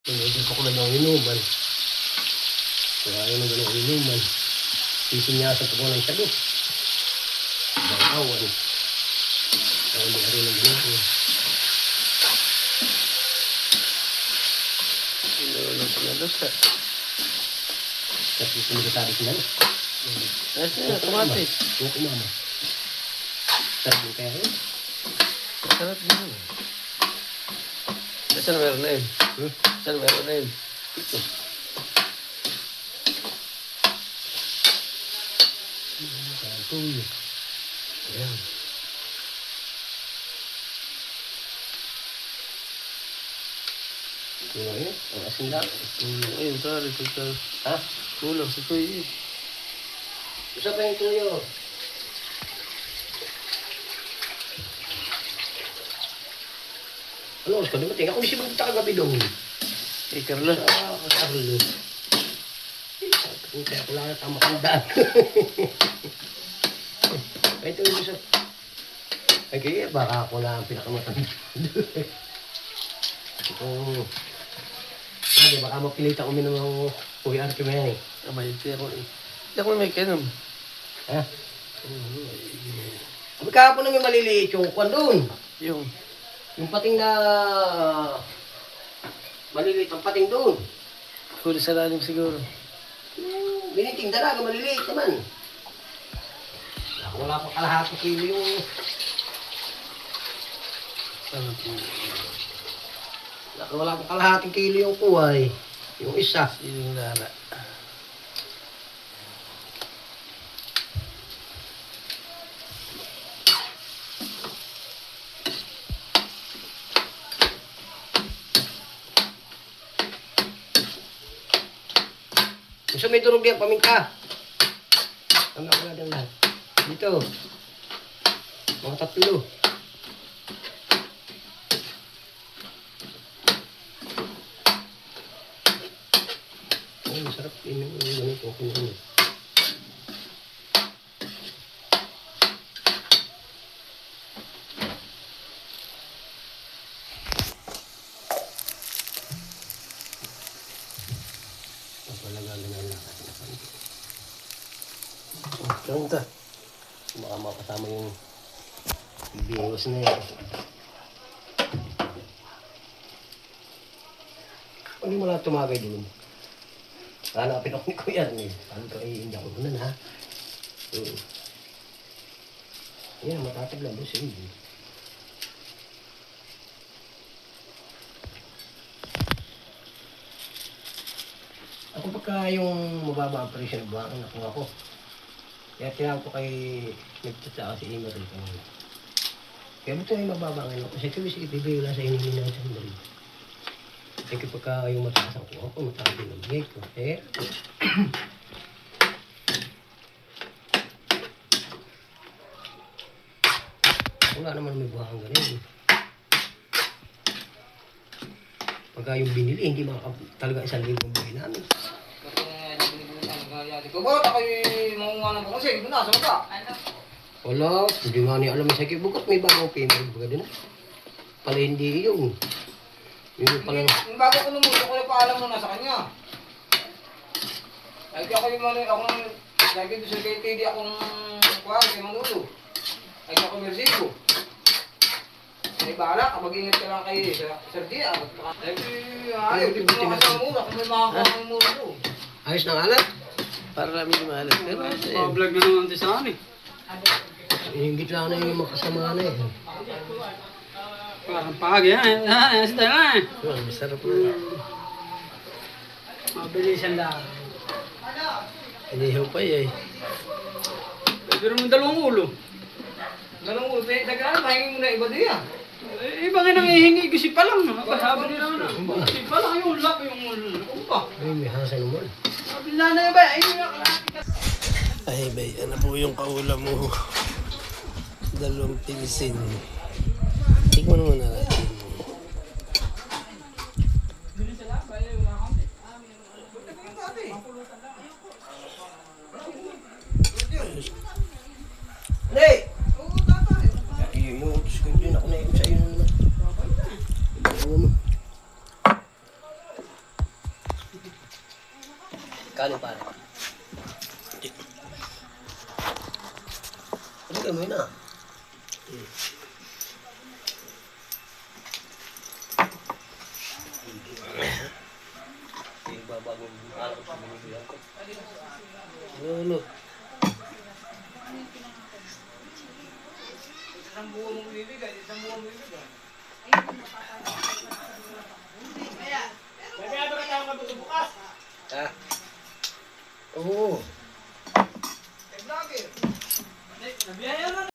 Hindi pa ko na ng inuman. Kaya ayaw na ng inuman. Sisinyasan ko ng sagot. Bakawan. Kaya hindi ka rin ng inuman. Inuman pa na dosa. Kasi kumagatabi sila na. Nasa na, kamatis. Huwag kumama. Sarap din kaya yun. Sarap din naman. Saan meron na yun? Saan meron na yun? Ito. Tuyo. Ayan. Tuyo yun. Ang asin lang. Ayun, sorry. Ha? Kulang sa tuyo. Isa pa yung tuyo. Ano oras ka dumating? Ako di siya magpunta kagabi doon. Eh, Carlos. Carlos. Kaya ko lang tama kandaan. Ay, ito yung isa. Ay, kaya baka ako na ang pinakamatanda. Ito. Ay, baka mapilitan ko minamang Kuya Archie mo yan eh. Abay, hindi ako eh. Hindi ako may kinom. Ha? Sabi kahapon na may maliliit yung kwan doon. Yung pating na maliliit ang pating doon. Huli sa lalim siguro. Biniting dalaga, maliliit naman. Wala pa kalahati kilo yung... Wala pa kalahating kilo yung kuway. Yung isa. Yung lala. Gusto may durog yan, paminta. Tama ko na lang. Dito. Mga tatlo. Ay, masarap din yung ganito. Kanta. Baka makasama yung bihos na yan. Hindi mo lang tumagay din. Hanapin ako ni Kuya Arnie. Sabi ko, hindi ako doon ha. Yan, matataglan doon sa hindi. Ako pagka yung mababa ang presyo ng buwangan, nakuha ko. Kaya tinawag ko kay nagtatsa si Ima rin kanina. Kaya ba't yung mababa ngayon? Kasi kami sige, bibigay wala sa inili na sa sandali. Kasi pagka yung mataas ang kuha ko, mataas din ang bigay ko. Eh, wala naman may buhang ganun. Pagka yung binili, hindi talaga 1,000 ang bigay namin. Kugot ako yung mga nang kasi ito na sa mata. Wala, hindi nga niya alam sa kibukot, may bagong payment baga din. Pala hindi yung. Yung pala. Yung bago ko lumuto ko yung paalam mo na sa kanya. Ay ako yung mga akong lagi doon sa kay Teddy akong kuha kay Manolo. Ay ako Mercedo. Ay bahala ka mag-ingat ka lang kay Sir Dia. Ay di ba sa mura kung may makakakuha ng mura ko. Ayos na alat. Para namin lumahalat. Pero Pa-vlog na naman din sa amin. Hingit lang na yung makasama na eh. Parang pagi yan. Ayan sila na eh. masarap na. Mabilisan lang. Inihaw pa eh. Pero mo dalawang ulo. Dalawang ulo. Dagaan, mahingin mo na iba diyan. Iba nga nang ihingi kasi pa lang. Sabi nila na. Kasi pa lang yung lap yung ulo. Kumpa. Ay, may hasa naman. Sabi nila na ba? Ay, bay, ano po yung kaulam mo? 2 pinisin. Tingnan mo na natin. Hey! Yung utos ko din ako na yun sa iyo naman. Kano pare? Ano kayo mo yun ah? Yung babagong araw sa binibilang ko. Ano? Isang buwan mong bibigay, isang buwan mong bibigay. Ha? Oo.